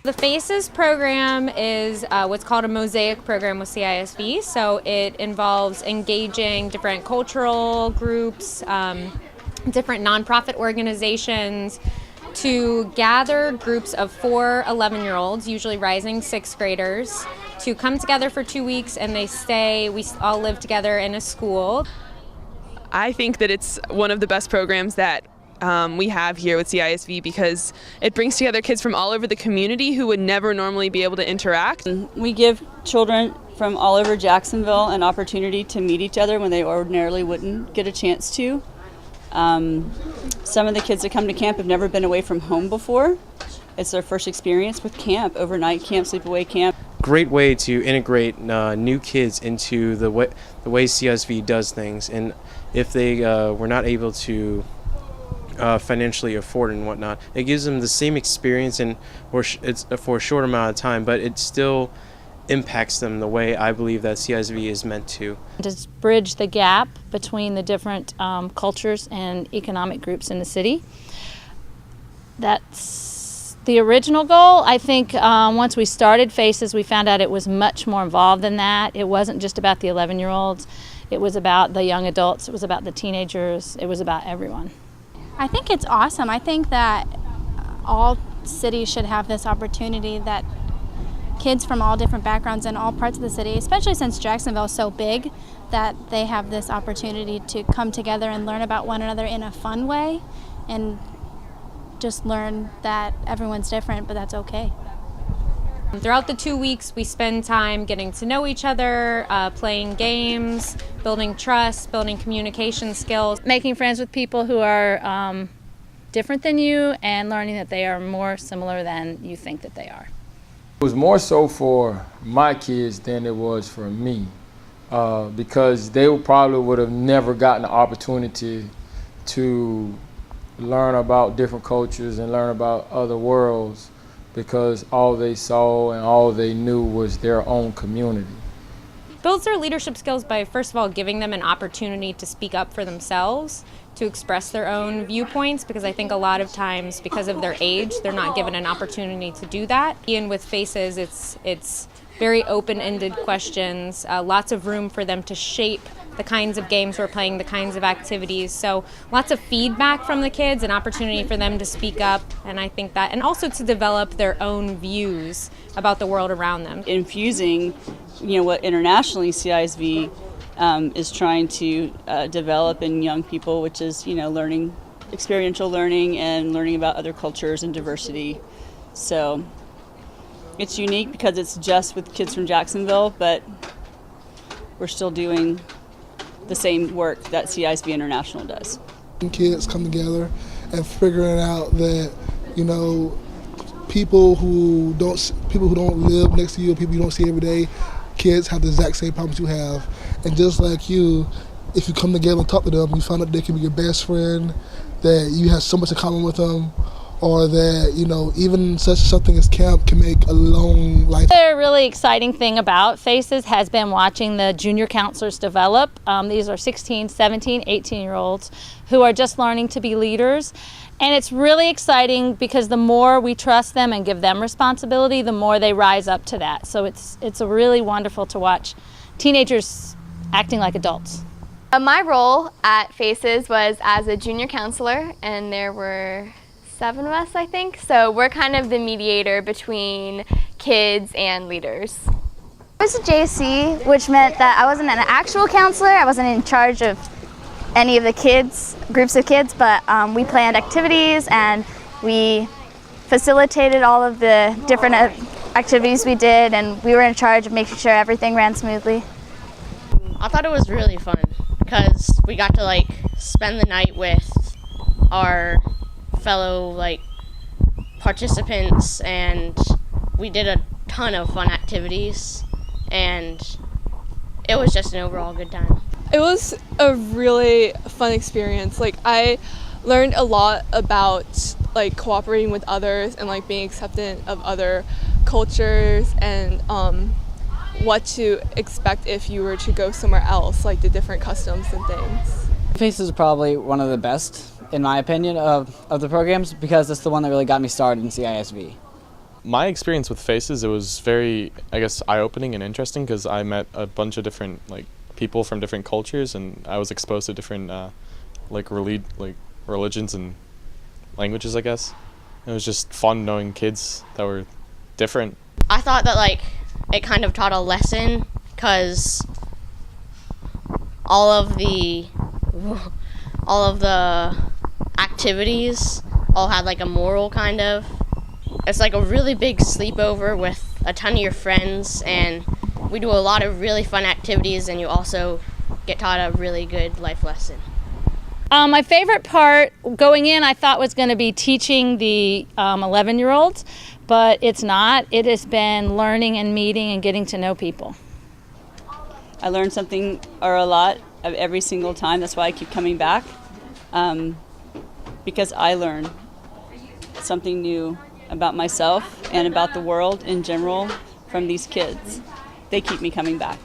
The Faces program is what's called a mosaic program with CISV, so it involves engaging different cultural groups, different nonprofit organizations, to gather groups of 4 11-year-olds, usually rising 6th graders, to come together for 2 weeks, and we all live together in a school. I think that it's one of the best programs that we have here with CISV because it brings together kids from all over the community who would never normally be able to interact. We give children from all over Jacksonville an opportunity to meet each other when they ordinarily wouldn't get a chance to. Some of the kids that come to camp have never been away from home before. It's their first experience with camp, overnight camp, sleepaway camp. Great way to integrate new kids into the way CISV does things, and if they were not able to financially afford and whatnot, it gives them the same experience and it's for a short amount of time, but it still impacts them the way I believe that CISV is meant to. To bridge the gap between the different cultures and economic groups in the city. That's the original goal. I think once we started Faces, we found out it was much more involved than that. It wasn't just about the 11-year-olds. It was about the young adults. It was about the teenagers. It was about everyone. I think it's awesome. I think that all cities should have this opportunity, that kids from all different backgrounds in all parts of the city, especially since Jacksonville is so big, that they have this opportunity to come together and learn about one another in a fun way and just learn that everyone's different, but that's okay. Throughout the 2 weeks, we spend time getting to know each other, playing games, building trust, building communication skills. Making friends with people who are different than you and learning that they are more similar than you think that they are. It was more so for my kids than it was for me because they probably would have never gotten the opportunity to learn about different cultures and learn about other worlds because all they saw and all they knew was their own community. Builds their leadership skills by, first of all, giving them an opportunity to speak up for themselves, to express their own viewpoints, because I think a lot of times, because of their age, they're not given an opportunity to do that. And with Faces, it's very open-ended questions, lots of room for them to shape the kinds of games we're playing, the kinds of activities. So lots of feedback from the kids, an opportunity for them to speak up, and I think that, and also to develop their own views about the world around them. Infusing, what internationally CISV is trying to develop in young people, which is, learning, experiential learning and learning about other cultures and diversity. So it's unique because it's just with kids from Jacksonville, but we're still doing the same work that CISV International does. Kids come together and figuring out that, people who don't live next to you, people you don't see every day, kids have the exact same problems you have. And just like you, if you come together and talk to them, you find out they can be your best friend, that you have so much in common with them, or that, even something as camp can make a long life. The really exciting thing about Faces has been watching the junior counselors develop. These are 16, 17, 18-year-olds who are just learning to be leaders. And it's really exciting because the more we trust them and give them responsibility, the more they rise up to that. So it's really wonderful to watch teenagers acting like adults. My role at Faces was as a junior counselor, and there were 7 of us, I think. So we're kind of the mediator between kids and leaders. I was a JC, which meant that I wasn't an actual counselor. I wasn't in charge of any of the groups of kids, but we planned activities and we facilitated all of the different activities we did, and we were in charge of making sure everything ran smoothly. I thought it was really fun because we got to spend the night with our fellow participants, and we did a ton of fun activities, and it was just an overall good time. It was a really fun experience. I learned a lot about cooperating with others and being acceptant of other cultures and what to expect if you were to go somewhere else, the different customs and things. Faces is probably one of the best, in my opinion, of the programs because it's the one that really got me started in CISV. My experience with Faces, it was very, I guess, eye-opening and interesting because I met a bunch of different people from different cultures, and I was exposed to different religions and languages, I guess. It was just fun knowing kids that were different. I thought that it kind of taught a lesson because all of the activities all had a moral kind of. It's a really big sleepover with a ton of your friends, and we do a lot of really fun activities, and you also get taught a really good life lesson. My favorite part going in, I thought was going to be teaching the 11-year-olds, but it's not. It has been learning and meeting and getting to know people. I learned something or a lot of every single time. That's why I keep coming back, because I learn something new about myself and about the world in general from these kids. They keep me coming back.